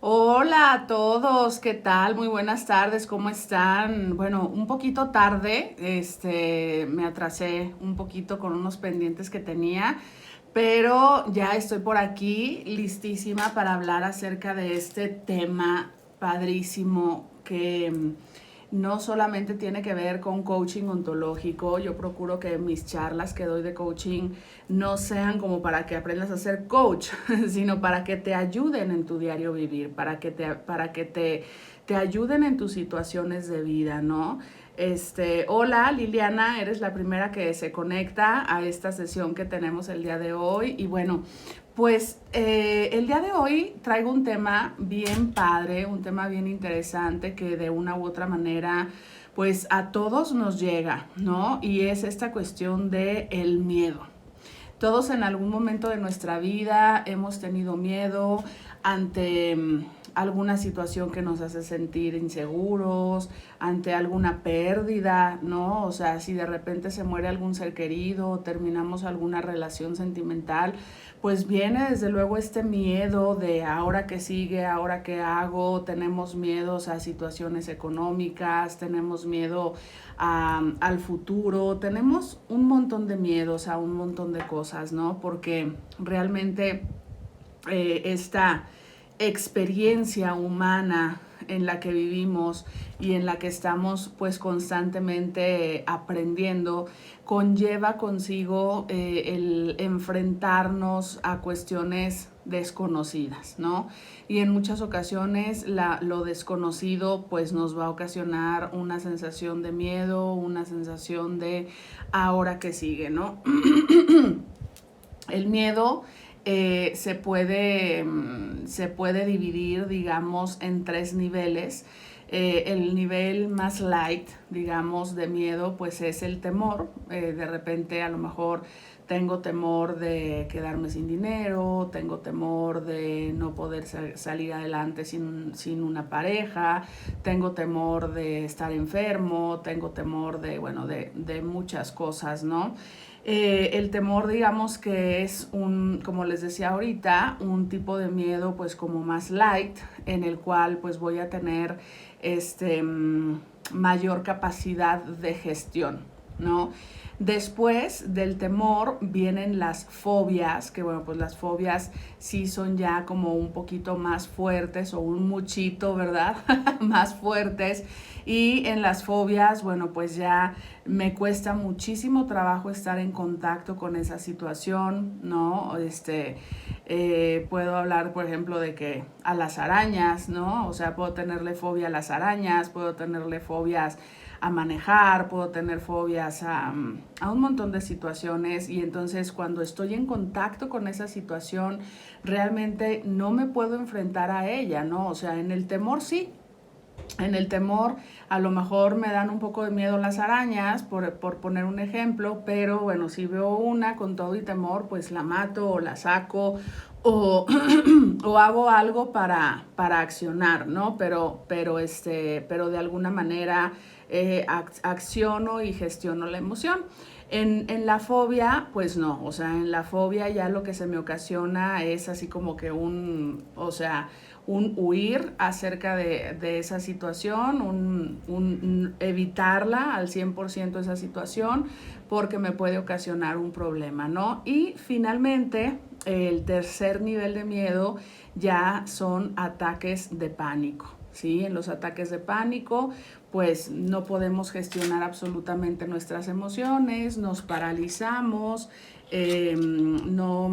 Hola a todos, ¿qué tal? Muy buenas tardes, ¿cómo están? Bueno, un poquito tarde, me atrasé un poquito con unos pendientes que tenía, pero ya estoy por aquí listísima para hablar acerca de este tema padrísimo que no solamente tiene que ver con coaching ontológico. Yo procuro que mis charlas que doy de coaching no sean como para que aprendas a ser coach, sino para que te ayuden en tu diario vivir, para que te ayuden en tus situaciones de vida, ¿no? Hola Liliana, eres la primera que se conecta a esta sesión que tenemos el día de hoy. Y bueno, pues el día de hoy traigo un tema bien padre, un tema bien interesante que de una u otra manera pues a todos nos llega, ¿no? Y es esta cuestión de el miedo. Todos en algún momento de nuestra vida hemos tenido miedo ante alguna situación que nos hace sentir inseguros, ante alguna pérdida, ¿no? O sea, si de repente se muere algún ser querido, terminamos alguna relación sentimental, pues viene desde luego este miedo de ahora qué sigue, ahora qué hago. Tenemos miedos a situaciones económicas, tenemos miedo al futuro, tenemos un montón de miedos a un montón de cosas, ¿no? Porque realmente esta experiencia humana en la que vivimos y en la que estamos pues constantemente aprendiendo conlleva consigo el enfrentarnos a cuestiones desconocidas, ¿no? Y en muchas ocasiones lo desconocido pues nos va a ocasionar una sensación de miedo, una sensación de ahora que sigue, ¿no? El miedo se puede dividir, digamos, en tres niveles. El nivel más light, digamos, de miedo, pues es el temor. De repente, a lo mejor tengo temor de quedarme sin dinero, tengo temor de no poder salir adelante sin una pareja, tengo temor de estar enfermo, tengo temor de, bueno, de muchas cosas, ¿no? El temor, digamos que es como les decía ahorita, un tipo de miedo pues como más light, en el cual pues voy a tener mayor capacidad de gestión, ¿no? Después del temor vienen las fobias, que bueno, pues las fobias sí son ya como un poquito más fuertes o un muchito, ¿verdad? Más fuertes. Y en las fobias, bueno, pues ya me cuesta muchísimo trabajo estar en contacto con esa situación, ¿no? Puedo hablar, por ejemplo, de que a las arañas, ¿no? O sea, puedo tenerle fobia a las arañas, puedo tenerle fobias a manejar, puedo tener fobias a un montón de situaciones, y entonces cuando estoy en contacto con esa situación realmente no me puedo enfrentar a ella, ¿no? O sea, en el temor sí. En el temor a lo mejor me dan un poco de miedo las arañas, por poner un ejemplo, pero bueno, si veo una con todo y temor, pues la mato o la saco o, o hago algo para accionar, ¿no? Pero de alguna manera acciono y gestiono la emoción. En la fobia, pues no, o sea, en la fobia ya lo que se me ocasiona es así como que o sea, un huir acerca de esa situación, evitarla al 100% esa situación, porque me puede ocasionar un problema, ¿no? Y finalmente, el tercer nivel de miedo ya son ataques de pánico. ¿Sí? En los ataques de pánico, pues no podemos gestionar absolutamente nuestras emociones, nos paralizamos, no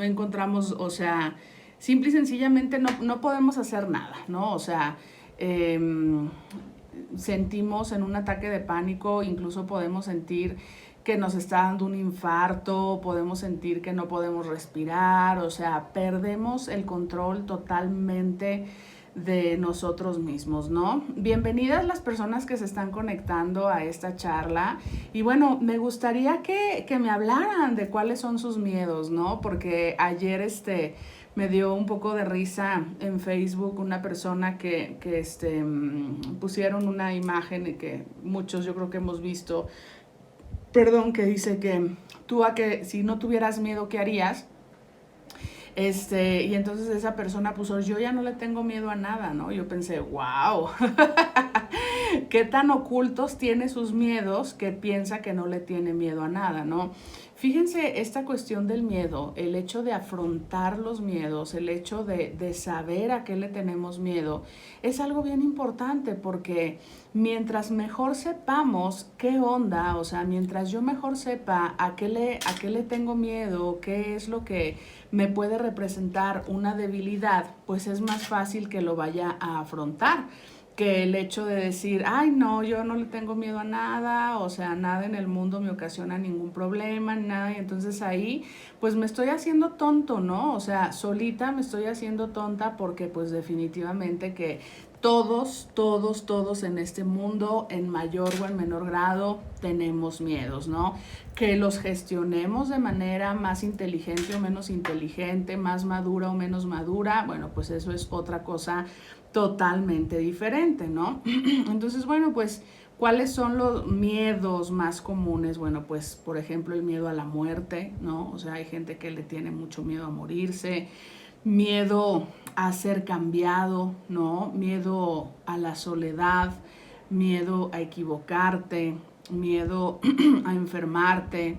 encontramos, o sea, simple y sencillamente no podemos hacer nada, ¿no? O sea, eh, sentimos en un ataque de pánico, incluso podemos sentir que nos está dando un infarto, podemos sentir que no podemos respirar, o sea, perdemos el control totalmente de nosotros mismos, ¿no? Bienvenidas las personas que se están conectando a esta charla. Y bueno, me gustaría que me hablaran de cuáles son sus miedos, ¿no? Porque ayer me dio un poco de risa en Facebook una persona que pusieron una imagen que muchos yo creo que hemos visto, perdón, que dice que tú a que si no tuvieras miedo, ¿qué harías? Y entonces esa persona puso, yo ya no le tengo miedo a nada, ¿no? Yo pensé, wow, qué tan ocultos tiene sus miedos que piensa que no le tiene miedo a nada, ¿no? Fíjense esta cuestión del miedo, el hecho de afrontar los miedos, el hecho de saber a qué le tenemos miedo, es algo bien importante porque mientras mejor sepamos qué onda, o sea, mientras yo mejor sepa a qué le tengo miedo, qué es lo que me puede representar una debilidad, pues es más fácil que lo vaya a afrontar que el hecho de decir, ay no, yo no le tengo miedo a nada, o sea, nada en el mundo me ocasiona ningún problema, nada, y entonces ahí pues me estoy haciendo tonto, ¿no? O sea, solita me estoy haciendo tonta porque pues definitivamente que todos en este mundo, en mayor o en menor grado, tenemos miedos, ¿no? Que los gestionemos de manera más inteligente o menos inteligente, más madura o menos madura, bueno, pues eso es otra cosa totalmente diferente, ¿no? Entonces, bueno, pues, ¿cuáles son los miedos más comunes? Bueno, pues, por ejemplo, el miedo a la muerte, ¿no? O sea, hay gente que le tiene mucho miedo a morirse, miedo a ser cambiado, ¿no? Miedo a la soledad, miedo a equivocarte, miedo a enfermarte,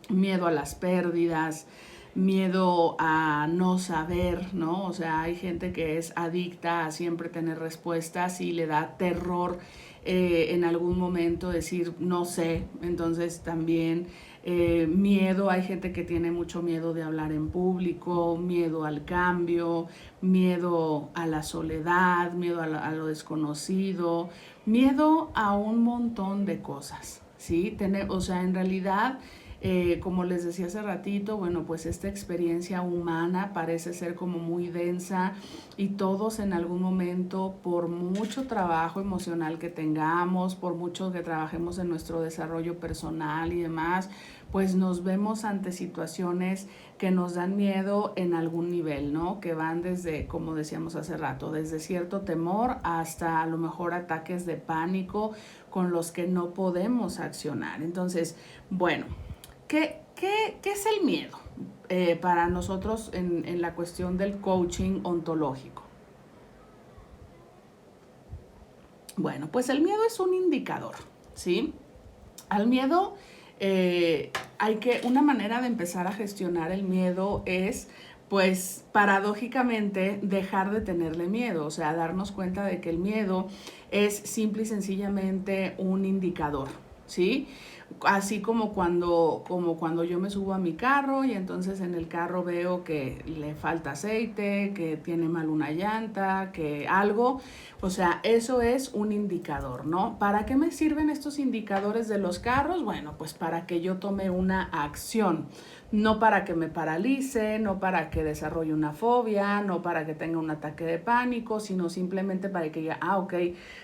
miedo a las pérdidas, miedo a no saber, ¿no? O sea, hay gente que es adicta a siempre tener respuestas y le da terror en algún momento decir no sé. Entonces también miedo, hay gente que tiene mucho miedo de hablar en público, miedo al cambio, miedo a la soledad, miedo a lo desconocido, miedo a un montón de cosas, ¿sí? O sea, en realidad como les decía hace ratito, bueno, pues esta experiencia humana parece ser como muy densa y todos en algún momento, por mucho trabajo emocional que tengamos, por mucho que trabajemos en nuestro desarrollo personal y demás, pues nos vemos ante situaciones que nos dan miedo en algún nivel, ¿no? Que van desde, como decíamos hace rato, desde cierto temor hasta a lo mejor ataques de pánico con los que no podemos accionar. Entonces, bueno, ¿qué es el miedo para nosotros en la cuestión del coaching ontológico? Bueno, pues el miedo es un indicador, ¿sí? Al miedo una manera de empezar a gestionar el miedo es, pues, paradójicamente, dejar de tenerle miedo, o sea, darnos cuenta de que el miedo es simple y sencillamente un indicador, ¿sí? Así como cuando yo me subo a mi carro y entonces en el carro veo que le falta aceite, que tiene mal una llanta, que algo, o sea, eso es un indicador, ¿no? ¿Para qué me sirven estos indicadores de los carros? Bueno, pues para que yo tome una acción, no para que me paralice, no para que desarrolle una fobia, no para que tenga un ataque de pánico, sino simplemente para que diga, ok,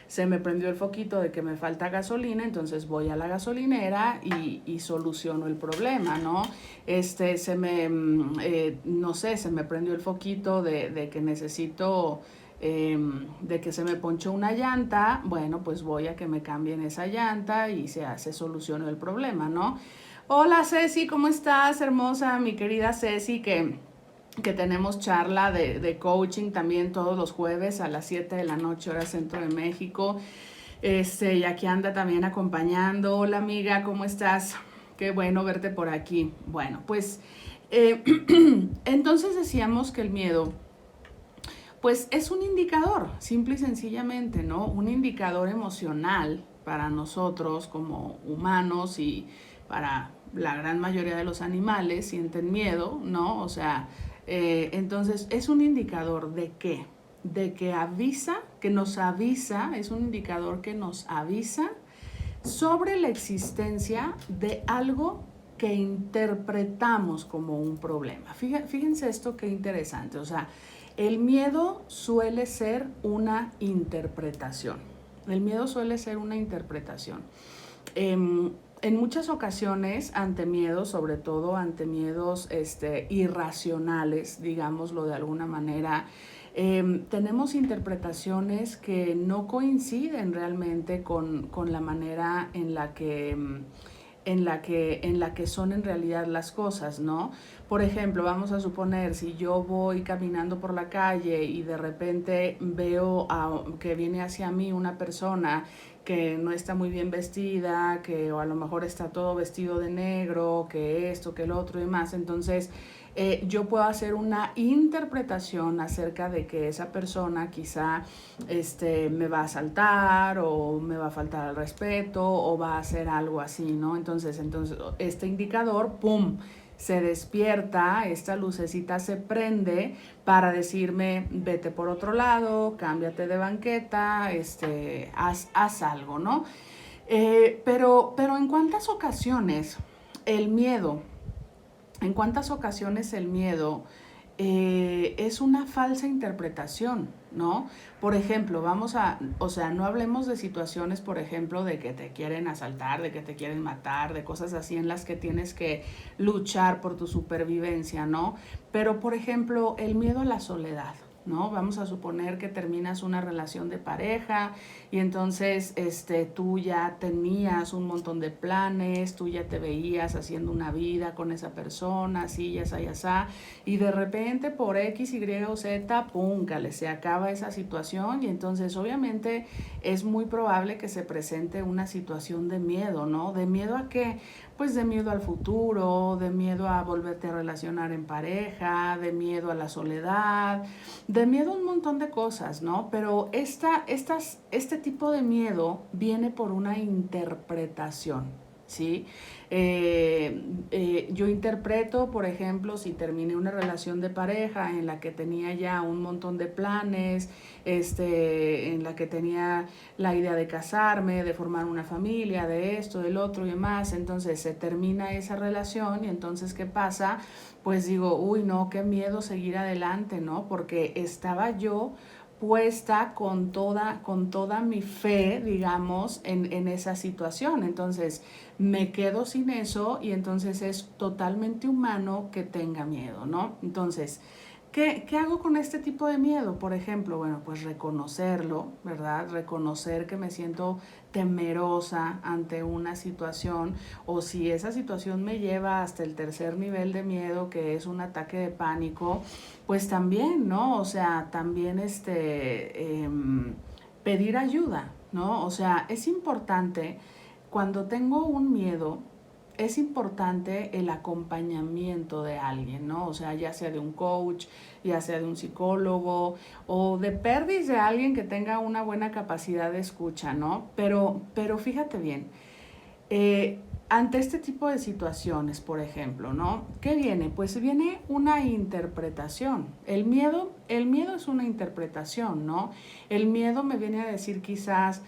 se me prendió el foquito de que me falta gasolina, entonces voy a la gasolinera y soluciono el problema, ¿no? No sé, se me prendió el foquito de que necesito, de que se me ponchó una llanta, bueno, pues voy a que me cambien esa llanta y se solucionó el problema, ¿no? Hola Ceci, ¿cómo estás, hermosa? Mi querida Ceci, que tenemos charla de coaching también todos los jueves a las 7 de la noche, hora centro de México. Y aquí anda también acompañando. Hola amiga, ¿cómo estás? Qué bueno verte por aquí. Bueno, pues entonces decíamos que el miedo, pues es un indicador, simple y sencillamente, ¿no? Un indicador emocional para nosotros como humanos y para la gran mayoría de los animales sienten miedo, ¿no? O sea, entonces es un indicador de qué, de que avisa, que nos avisa, es un indicador que nos avisa sobre la existencia de algo que interpretamos como un problema. Fíjense esto qué interesante, o sea, el miedo suele ser una interpretación. El miedo suele ser una interpretación. En muchas ocasiones, ante miedos, sobre todo ante miedos irracionales, digámoslo de alguna manera, tenemos interpretaciones que no coinciden realmente con la manera en la que en la que son en realidad las cosas, ¿no? Por ejemplo, vamos a suponer, si yo voy caminando por la calle y de repente veo que viene hacia mí una persona que no está muy bien vestida, que o a lo mejor está todo vestido de negro, que esto, que el otro y más, entonces yo puedo hacer una interpretación acerca de que esa persona quizá me va a asaltar o me va a faltar al respeto o va a hacer algo así, ¿no? Entonces este indicador, ¡pum!, se despierta, esta lucecita se prende para decirme, vete por otro lado, cámbiate de banqueta, haz algo, ¿no? Pero ¿en cuántas ocasiones el miedo en cuántas ocasiones el miedo es una falsa interpretación, ¿no? Por ejemplo, no hablemos de situaciones, por ejemplo, de que te quieren asaltar, de que te quieren matar, de cosas así en las que tienes que luchar por tu supervivencia, ¿no? Pero, por ejemplo, el miedo a la soledad, ¿no? Vamos a suponer que terminas una relación de pareja y entonces tú ya tenías un montón de planes, tú ya te veías haciendo una vida con esa persona, así, ya, y de repente por X, Y o Z, pum, se acaba esa situación y entonces obviamente es muy probable que se presente una situación de miedo, ¿no? ¿De miedo a qué? Pues de miedo al futuro, de miedo a volverte a relacionar en pareja, de miedo a la soledad, de miedo a un montón de cosas, ¿no? Pero este tipo de miedo viene por una interpretación, ¿sí? Yo interpreto, por ejemplo, si terminé una relación de pareja en la que tenía ya un montón de planes, en la que tenía la idea de casarme, de formar una familia, de esto, del otro y demás, entonces se termina esa relación y entonces ¿qué pasa? Pues digo, uy, no, qué miedo seguir adelante, ¿no? Porque estaba yo puesta con toda mi fe, digamos, en esa situación. Entonces, me quedo sin eso y entonces es totalmente humano que tenga miedo, ¿no? Entonces, ¿qué hago con este tipo de miedo? Por ejemplo, bueno, pues reconocerlo, ¿verdad? Reconocer que me siento temerosa ante una situación o si esa situación me lleva hasta el tercer nivel de miedo, que es un ataque de pánico, pues también, ¿no? O sea, también pedir ayuda, ¿no? O sea, es importante cuando tengo un miedo, es importante el acompañamiento de alguien, ¿no? O sea, ya sea de un coach, ya sea de un psicólogo o de perdiz de alguien que tenga una buena capacidad de escucha, ¿no? Pero fíjate bien, ante este tipo de situaciones, por ejemplo, ¿no? ¿Qué viene? Pues viene una interpretación. El miedo es una interpretación, ¿no? El miedo me viene a decir quizás,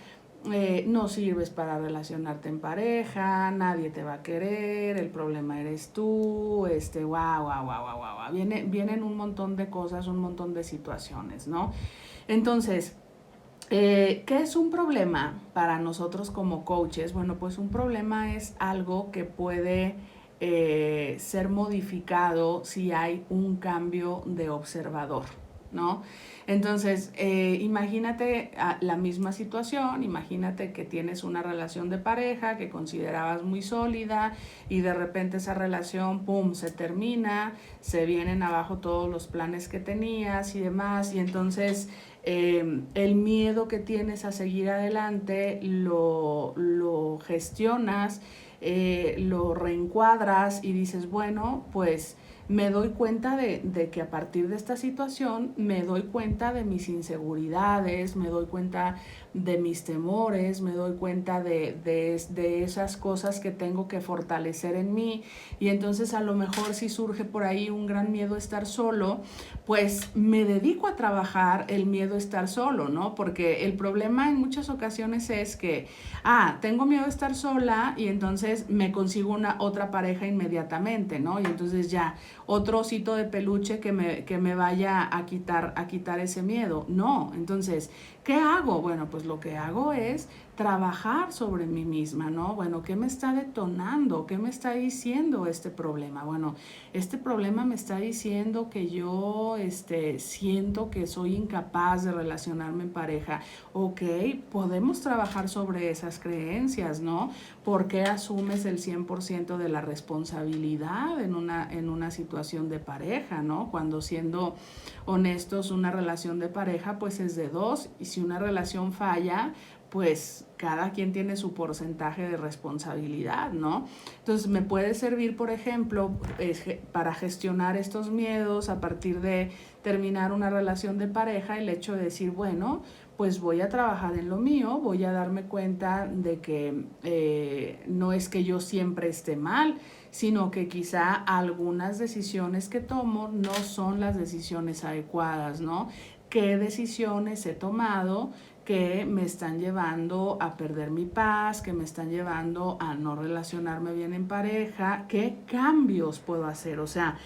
no sirves para relacionarte en pareja, nadie te va a querer, el problema eres tú, guau. Vienen un montón de cosas, un montón de situaciones, ¿no? Entonces, ¿qué es un problema para nosotros como coaches? Bueno, pues un problema es algo que puede ser modificado si hay un cambio de observador, ¿no? Entonces, imagínate la misma situación, imagínate que tienes una relación de pareja que considerabas muy sólida y de repente esa relación, pum, se termina, se vienen abajo todos los planes que tenías y demás, y entonces el miedo que tienes a seguir adelante lo gestionas, lo reencuadras y dices, bueno, pues me doy cuenta de que a partir de esta situación me doy cuenta de mis inseguridades, me doy cuenta de mis temores, me doy cuenta de esas cosas que tengo que fortalecer en mí y entonces a lo mejor si surge por ahí un gran miedo a estar solo, pues me dedico a trabajar el miedo a estar solo, ¿no? Porque el problema en muchas ocasiones es que, tengo miedo a estar sola y entonces me consigo una otra pareja inmediatamente, ¿no? Y entonces ya, otro osito de peluche que me vaya a quitar ese miedo. No, entonces, ¿qué hago? Bueno, pues lo que hago es trabajar sobre mí misma, ¿no? Bueno, ¿qué me está detonando? ¿Qué me está diciendo este problema? Bueno, este problema me está diciendo que yo siento que soy incapaz de relacionarme en pareja. Ok, podemos trabajar sobre esas creencias, ¿no? ¿Por qué asumes el 100% de la responsabilidad en una situación de pareja, ¿no? Cuando, siendo honestos, una relación de pareja pues es de dos, y si una relación falla, pues cada quien tiene su porcentaje de responsabilidad, ¿no? Entonces me puede servir, por ejemplo, para gestionar estos miedos a partir de terminar una relación de pareja, el hecho de decir, bueno, pues voy a trabajar en lo mío, voy a darme cuenta de que no es que yo siempre esté mal, sino que quizá algunas decisiones que tomo no son las decisiones adecuadas, ¿no? ¿Qué decisiones he tomado que me están llevando a perder mi paz, que me están llevando a no relacionarme bien en pareja? ¿Qué cambios puedo hacer? O sea,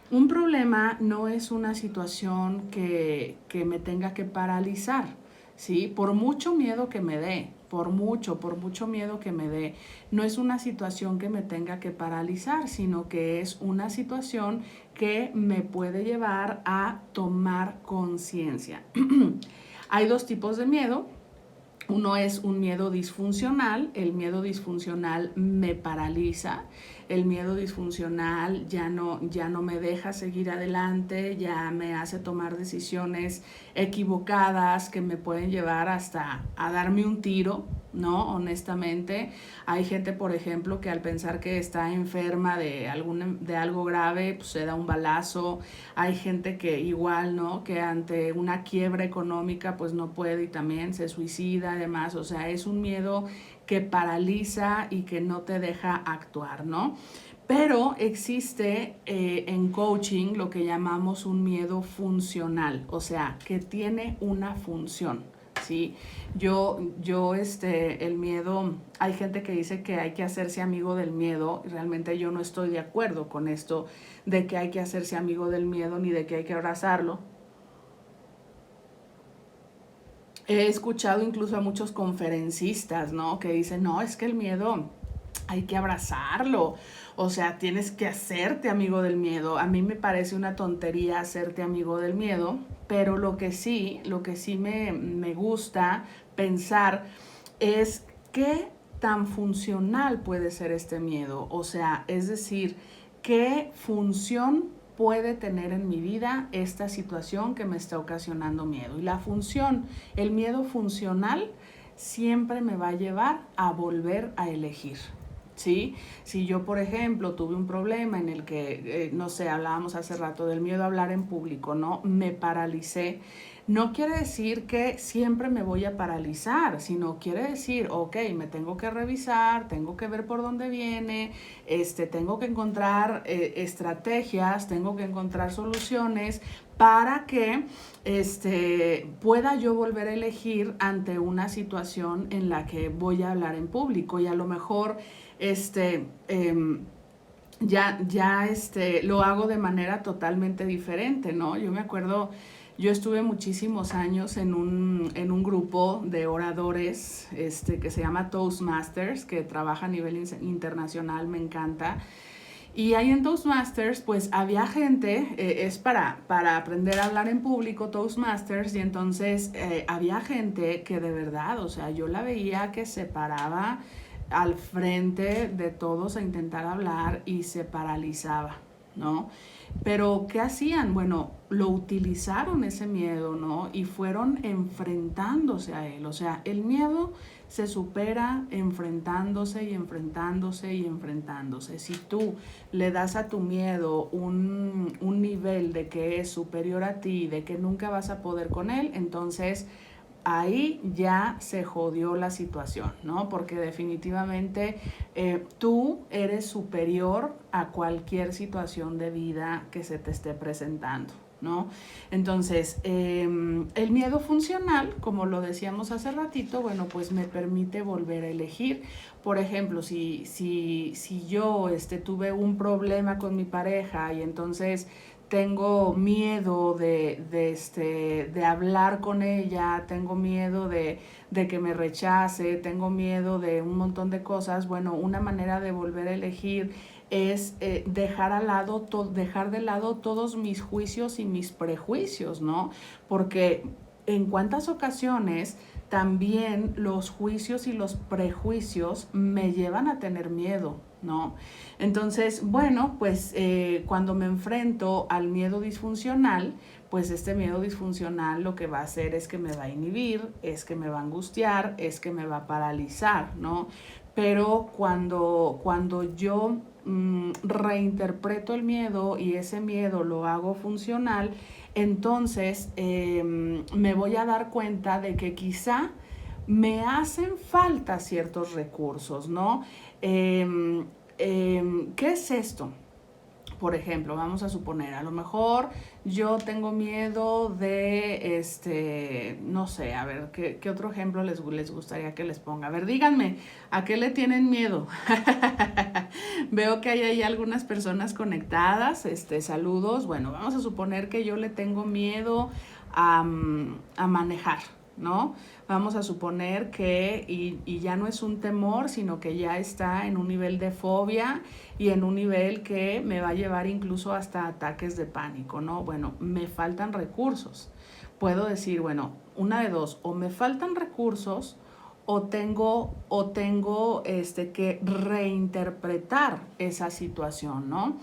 un problema no es una situación que me tenga que paralizar, ¿sí? Por mucho miedo que me dé, por mucho miedo que me dé, no es una situación que me tenga que paralizar, sino que es una situación que me puede llevar a tomar conciencia. Hay dos tipos de miedo. Uno es un miedo disfuncional. El miedo disfuncional me paraliza. El miedo disfuncional ya no me deja seguir adelante, ya me hace tomar decisiones equivocadas que me pueden llevar hasta a darme un tiro, ¿no? Honestamente, hay gente, por ejemplo, que al pensar que está enferma de algo grave, pues se da un balazo. Hay gente que igual, ¿no? Que ante una quiebra económica, pues no puede y también se suicida, además. O sea, es un miedo que paraliza y que no te deja actuar, ¿no? Pero existe en coaching lo que llamamos un miedo funcional, o sea, que tiene una función, ¿sí? El miedo, hay gente que dice que hay que hacerse amigo del miedo, y realmente yo no estoy de acuerdo con esto de que hay que hacerse amigo del miedo ni de que hay que abrazarlo. He escuchado incluso a muchos conferencistas, ¿no? Que dicen, no, es que el miedo hay que abrazarlo, o sea, tienes que hacerte amigo del miedo. A mí me parece una tontería hacerte amigo del miedo, pero lo que sí me gusta pensar es qué tan funcional puede ser este miedo, o sea, es decir, qué función puede tener en mi vida esta situación que me está ocasionando miedo. Y la función, el miedo funcional, siempre me va a llevar a volver a elegir. ¿Sí? Si yo, por ejemplo, tuve un problema en el que, no sé, hablábamos hace rato del miedo a hablar en público, ¿no? Me paralicé. No quiere decir que siempre me voy a paralizar, sino quiere decir, ok, me tengo que revisar, tengo que ver por dónde viene, tengo que encontrar estrategias, tengo que encontrar soluciones para que pueda yo volver a elegir ante una situación en la que voy a hablar en público, y a lo mejor lo hago de manera totalmente diferente, ¿no? Yo me acuerdo, yo estuve muchísimos años en un grupo de oradores que se llama Toastmasters, que trabaja a nivel internacional, me encanta. Y ahí en Toastmasters, pues había gente, es para aprender a hablar en público, Toastmasters, y entonces había gente que de verdad, o sea, yo la veía que se paraba al frente de todos a intentar hablar y se paralizaba, ¿no? Pero ¿qué hacían? Bueno, lo utilizaron ese miedo, ¿no? Y fueron enfrentándose a él. O sea, el miedo se supera enfrentándose y enfrentándose y enfrentándose. Si tú le das a tu miedo un nivel de que es superior a ti, de que nunca vas a poder con él, entonces ahí ya se jodió la situación, ¿no? Porque definitivamente tú eres superior a cualquier situación de vida que se te esté presentando. ¿no? Entonces, el miedo funcional, como lo decíamos hace ratito, bueno, pues me permite volver a elegir. Por ejemplo, si yo tuve un problema con mi pareja y entonces tengo miedo de hablar con ella, tengo miedo de que me rechace, tengo miedo de un montón de cosas, bueno, una manera de volver a elegir es dejar de lado todos mis juicios y mis prejuicios, ¿no? Porque en cuántas ocasiones también los juicios y los prejuicios me llevan a tener miedo, ¿no? Entonces, bueno, pues cuando me enfrento al miedo disfuncional, pues este miedo disfuncional lo que va a hacer es que me va a inhibir, es que me va a angustiar, es que me va a paralizar, ¿no? Pero cuando yo reinterpreto el miedo y ese miedo lo hago funcional, entonces me voy a dar cuenta de que quizá me hacen falta ciertos recursos, ¿no? ¿Qué es esto? Por ejemplo, vamos a suponer, a lo mejor yo tengo miedo de, no sé, a ver, ¿qué otro ejemplo les gustaría que les ponga? A ver, díganme, ¿a qué le tienen miedo? Veo que hay ahí algunas personas conectadas, saludos. Bueno, vamos a suponer que yo le tengo miedo a manejar, ¿no? Vamos a suponer que, y ya no es un temor, sino que ya está en un nivel de fobia y en un nivel que me va a llevar incluso hasta ataques de pánico, ¿no? Bueno, me faltan recursos. Puedo decir, bueno, una de dos, o me faltan recursos o tengo que reinterpretar esa situación, ¿no?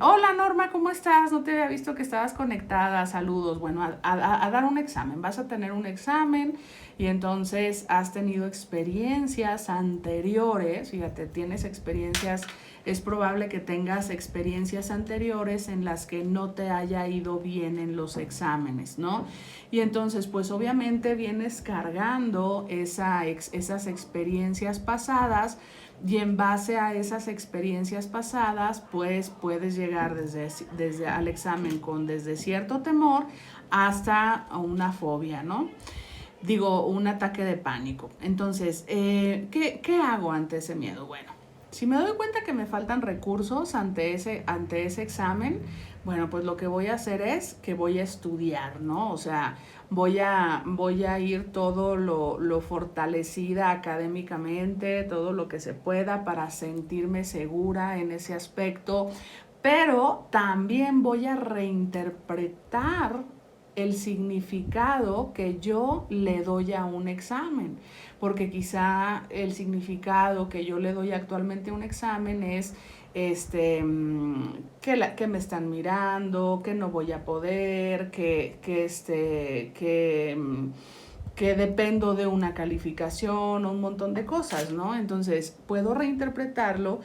Hola Norma, ¿cómo estás? No te había visto que estabas conectada, saludos. Bueno, a dar un examen, vas a tener un examen y entonces has tenido experiencias anteriores, fíjate, tienes experiencias, es probable que tengas experiencias anteriores en las que no te haya ido bien en los exámenes, ¿no? Y entonces, pues obviamente vienes cargando esas experiencias pasadas y en base a esas experiencias pasadas, pues puedes llegar desde al examen con desde cierto temor hasta una fobia, ¿no? Digo, un ataque de pánico. Entonces, ¿qué hago ante ese miedo? Bueno, si me doy cuenta que me faltan recursos ante ese examen, bueno, pues lo que voy a hacer es que voy a estudiar, ¿no? O sea, voy a ir todo lo fortalecida académicamente, todo lo que se pueda para sentirme segura en ese aspecto, pero también voy a reinterpretar el significado que yo le doy a un examen, porque quizá el significado que yo le doy actualmente a un examen es que me están mirando, que no voy a poder, que dependo de una calificación o un montón de cosas, ¿no? Entonces puedo reinterpretarlo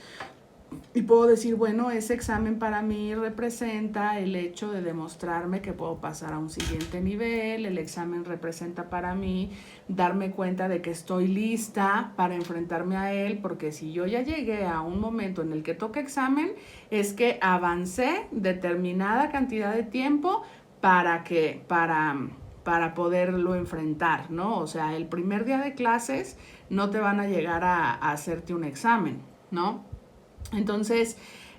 y puedo decir, bueno, ese examen para mí representa el hecho de demostrarme que puedo pasar a un siguiente nivel, el examen representa para mí darme cuenta de que estoy lista para enfrentarme a él, porque si yo ya llegué a un momento en el que toca examen, es que avancé determinada cantidad de tiempo para poderlo enfrentar, ¿no? O sea, el primer día de clases no te van a llegar a hacerte un examen, ¿no? Entonces,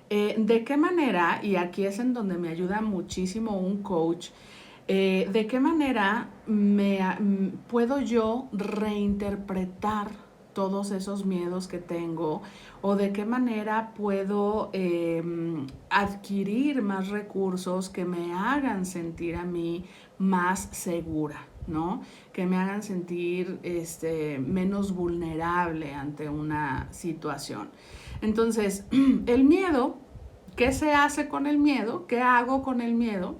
¿de qué manera? Y aquí es en donde me ayuda muchísimo un coach. ¿De qué manera puedo yo reinterpretar todos esos miedos que tengo? ¿O de qué manera puedo adquirir más recursos que me hagan sentir a mí más segura? ¿No? Que me hagan sentir menos vulnerable ante una situación. Entonces, el miedo, ¿qué se hace con el miedo? ¿Qué hago con el miedo?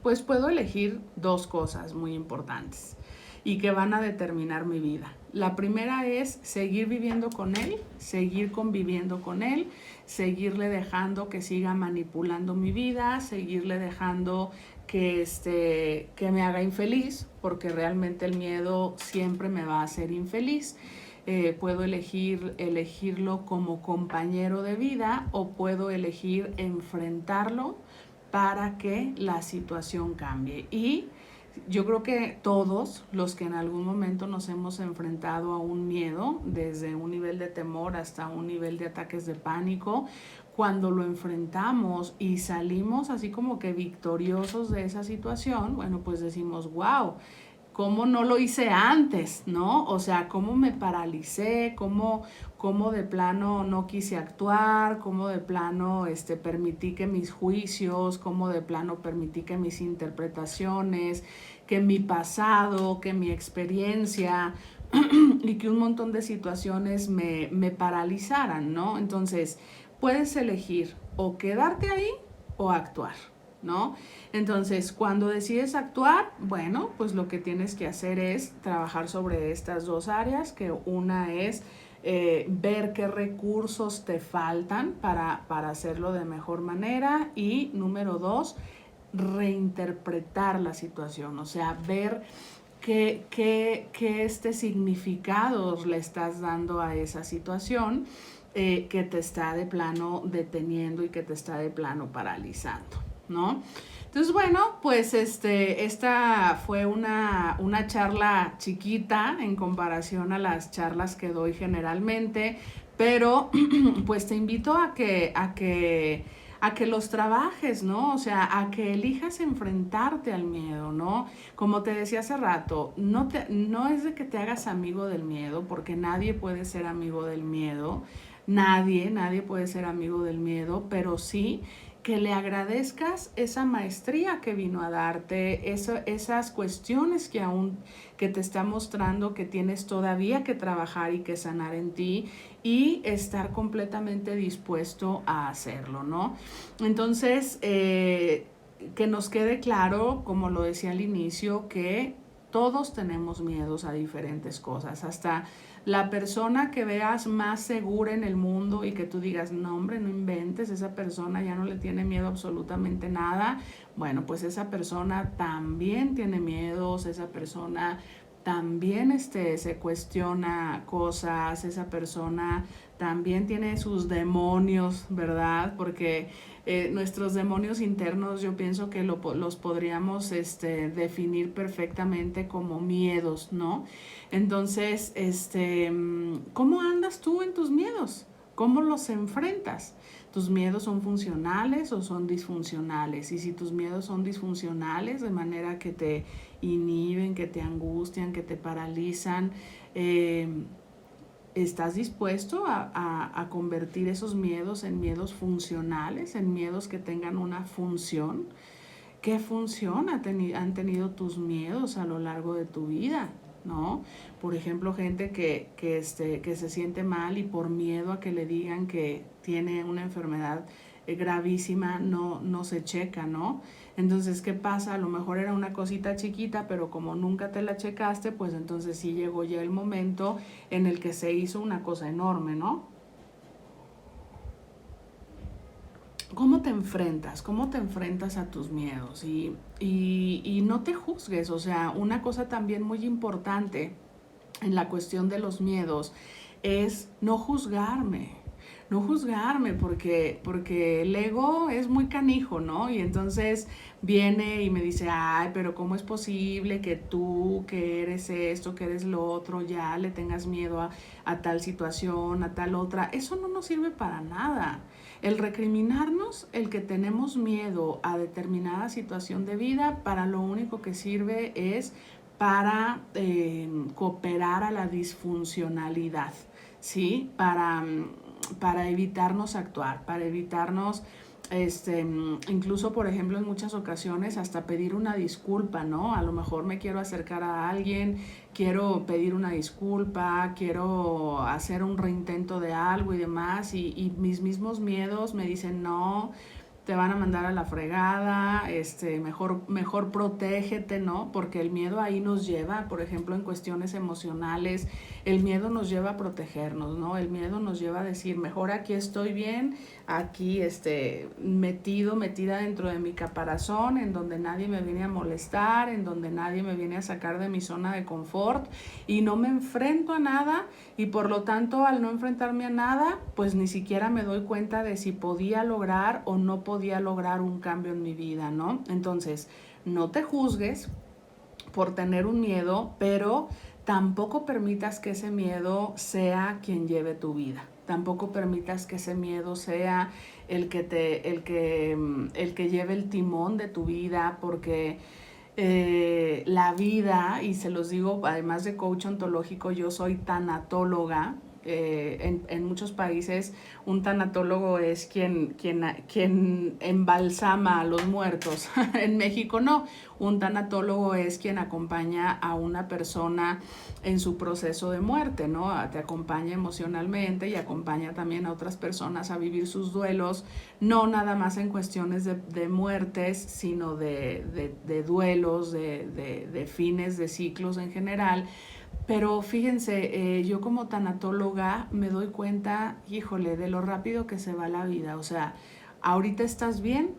Pues puedo elegir dos cosas muy importantes y que van a determinar mi vida. La primera es seguir viviendo con él, seguir conviviendo con él, seguirle dejando que siga manipulando mi vida, seguirle dejando que me haga infeliz, porque realmente el miedo siempre me va a hacer infeliz. Puedo elegirlo como compañero de vida o puedo elegir enfrentarlo para que la situación cambie. Y yo creo que todos los que en algún momento nos hemos enfrentado a un miedo, desde un nivel de temor hasta un nivel de ataques de pánico, cuando lo enfrentamos y salimos así como que victoriosos de esa situación, bueno, pues decimos, wow, ¿cómo no lo hice antes, no? O sea, ¿cómo me paralicé? ¿Cómo de plano no quise actuar? ¿Cómo de plano permití que mis juicios? ¿Cómo de plano permití que mis interpretaciones, que mi pasado, que mi experiencia y que un montón de situaciones me paralizaran, ¿no? Entonces, puedes elegir o quedarte ahí o actuar, ¿no? Entonces, cuando decides actuar, bueno, pues lo que tienes que hacer es trabajar sobre estas dos áreas, que una es ver qué recursos te faltan para hacerlo de mejor manera, y número dos, reinterpretar la situación, o sea, ver qué significados le estás dando a esa situación que te está de plano deteniendo y que te está de plano paralizando, ¿no? Entonces, bueno, pues esta fue una charla chiquita en comparación a las charlas que doy generalmente, pero pues te invito a que los trabajes, ¿no? O sea, a que elijas enfrentarte al miedo, ¿no? Como te decía hace rato, no es de que te hagas amigo del miedo, porque nadie puede ser amigo del miedo, nadie puede ser amigo del miedo, pero sí que le agradezcas esa maestría que vino a darte, esas cuestiones que te está mostrando que tienes todavía que trabajar y que sanar en ti, y estar completamente dispuesto a hacerlo, ¿no? Entonces, que nos quede claro, como lo decía al inicio, que todos tenemos miedos a diferentes cosas, hasta la persona que veas más segura en el mundo y que tú digas, no hombre, no inventes, esa persona ya no le tiene miedo absolutamente nada. Bueno, pues esa persona también tiene miedos, esa persona también se cuestiona cosas, esa persona también tiene sus demonios, ¿verdad? Porque nuestros demonios internos yo pienso que los podríamos definir perfectamente como miedos, ¿no? Entonces, ¿cómo andas tú en tus miedos? ¿Cómo los enfrentas? ¿Tus miedos son funcionales o son disfuncionales? Y si tus miedos son disfuncionales, de manera que te inhiben, que te angustian, que te paralizan, ¿estás dispuesto a convertir esos miedos en miedos funcionales, en miedos que tengan una función? ¿Qué función han tenido tus miedos a lo largo de tu vida? ¿No? Por ejemplo, gente que se siente mal y por miedo a que le digan que tiene una enfermedad gravísima no se checa, ¿no? Entonces, ¿qué pasa? A lo mejor era una cosita chiquita, pero como nunca te la checaste, pues entonces sí llegó ya el momento en el que se hizo una cosa enorme, ¿no? ¿Cómo te enfrentas? ¿Cómo te enfrentas a tus miedos? Y no te juzgues, o sea, una cosa también muy importante en la cuestión de los miedos es no juzgarme porque el ego es muy canijo, ¿no? Y entonces viene y me dice, ay, pero ¿cómo es posible que tú, que eres esto, que eres lo otro, ya le tengas miedo a tal situación, a tal otra? Eso no nos sirve para nada. El recriminarnos, el que tenemos miedo a determinada situación de vida, para lo único que sirve es para cooperar a la disfuncionalidad, ¿sí? Para evitarnos actuar, para evitarnos, incluso por ejemplo en muchas ocasiones hasta pedir una disculpa, ¿no? A lo mejor me quiero acercar a alguien, quiero pedir una disculpa, quiero hacer un reintento de algo y demás, y mis mismos miedos me dicen no, te van a mandar a la fregada, mejor protégete, ¿no? Porque el miedo ahí nos lleva, por ejemplo, en cuestiones emocionales, el miedo nos lleva a protegernos, ¿no? El miedo nos lleva a decir, mejor aquí estoy bien, aquí metida dentro de mi caparazón, en donde nadie me viene a molestar, en donde nadie me viene a sacar de mi zona de confort, y no me enfrento a nada, y por lo tanto, al no enfrentarme a nada, pues ni siquiera me doy cuenta de si podía lograr o no podía podía lograr un cambio en mi vida, ¿no? Entonces, no te juzgues por tener un miedo, pero tampoco permitas que ese miedo sea quien lleve tu vida. Tampoco permitas que ese miedo sea el que lleve el timón de tu vida, porque la vida, y se los digo, además de coach ontológico, yo soy tanatóloga. En muchos países un tanatólogo es quien embalsama a los muertos. En México no, un tanatólogo es quien acompaña a una persona en su proceso de muerte, ¿no? Te acompaña emocionalmente y acompaña también a otras personas a vivir sus duelos, no nada más en cuestiones de muertes, sino de duelos, de fines de ciclos en general. Pero fíjense, yo como tanatóloga me doy cuenta, híjole, de lo rápido que se va la vida. O sea, ahorita estás bien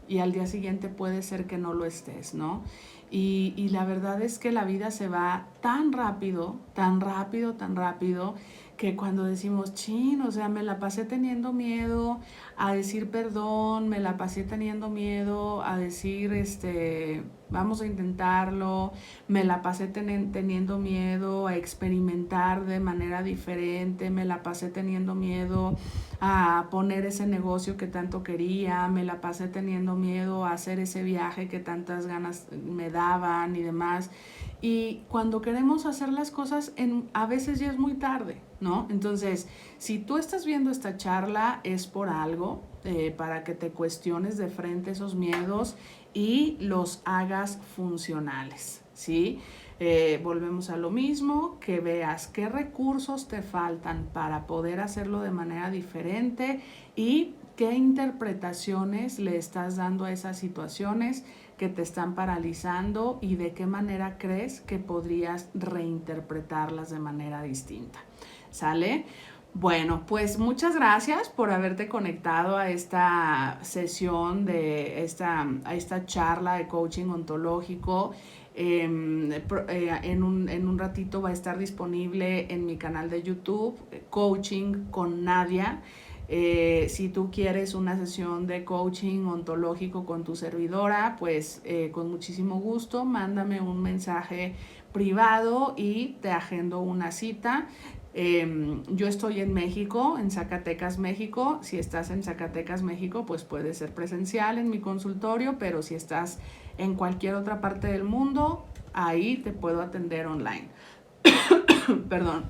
y al día siguiente puede ser que no lo estés, ¿no? Y la verdad es que la vida se va tan rápido, tan rápido, tan rápido, que cuando decimos, chin, o sea, me la pasé teniendo miedo a decir perdón, me la pasé teniendo miedo a decir, vamos a intentarlo, me la pasé teniendo miedo a experimentar de manera diferente, me la pasé teniendo miedo a poner ese negocio que tanto quería, me la pasé teniendo miedo a hacer ese viaje que tantas ganas me daban y demás. Y cuando queremos hacer las cosas, a veces ya es muy tarde, ¿no? Entonces, si tú estás viendo esta charla, es por algo, para que te cuestiones de frente esos miedos y los hagas funcionales, ¿sí? Volvemos a lo mismo, que veas qué recursos te faltan para poder hacerlo de manera diferente y qué interpretaciones le estás dando a esas situaciones que te están paralizando y de qué manera crees que podrías reinterpretarlas de manera distinta. ¿Sale? Bueno, pues muchas gracias por haberte conectado a esta sesión a esta charla de coaching ontológico. En un ratito va a estar disponible en mi canal de YouTube, Coaching con Nadia. Si tú quieres una sesión de coaching ontológico con tu servidora, pues con muchísimo gusto, mándame un mensaje privado y te agendo una cita. Yo estoy en México, en Zacatecas, México. Si estás en Zacatecas, México, pues puede ser presencial en mi consultorio, pero si estás en cualquier otra parte del mundo, ahí te puedo atender online. Perdón.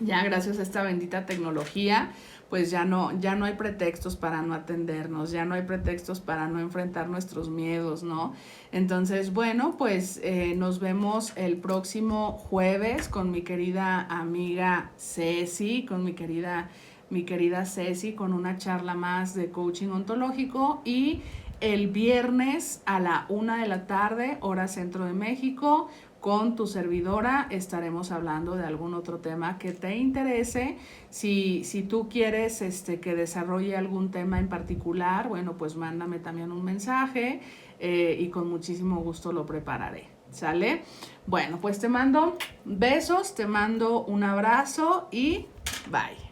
Ya gracias a esta bendita tecnología, pues ya no hay pretextos para no atendernos, ya no hay pretextos para no enfrentar nuestros miedos, ¿no? Entonces, bueno, pues nos vemos el próximo jueves con mi querida amiga Ceci, con mi querida Ceci, con una charla más de coaching ontológico, y el viernes a la 1:00 p.m, hora centro de México, con tu servidora estaremos hablando de algún otro tema que te interese. Si tú quieres que desarrolle algún tema en particular, bueno, pues mándame también un mensaje y con muchísimo gusto lo prepararé. ¿Sale? Bueno, pues te mando besos, te mando un abrazo y bye.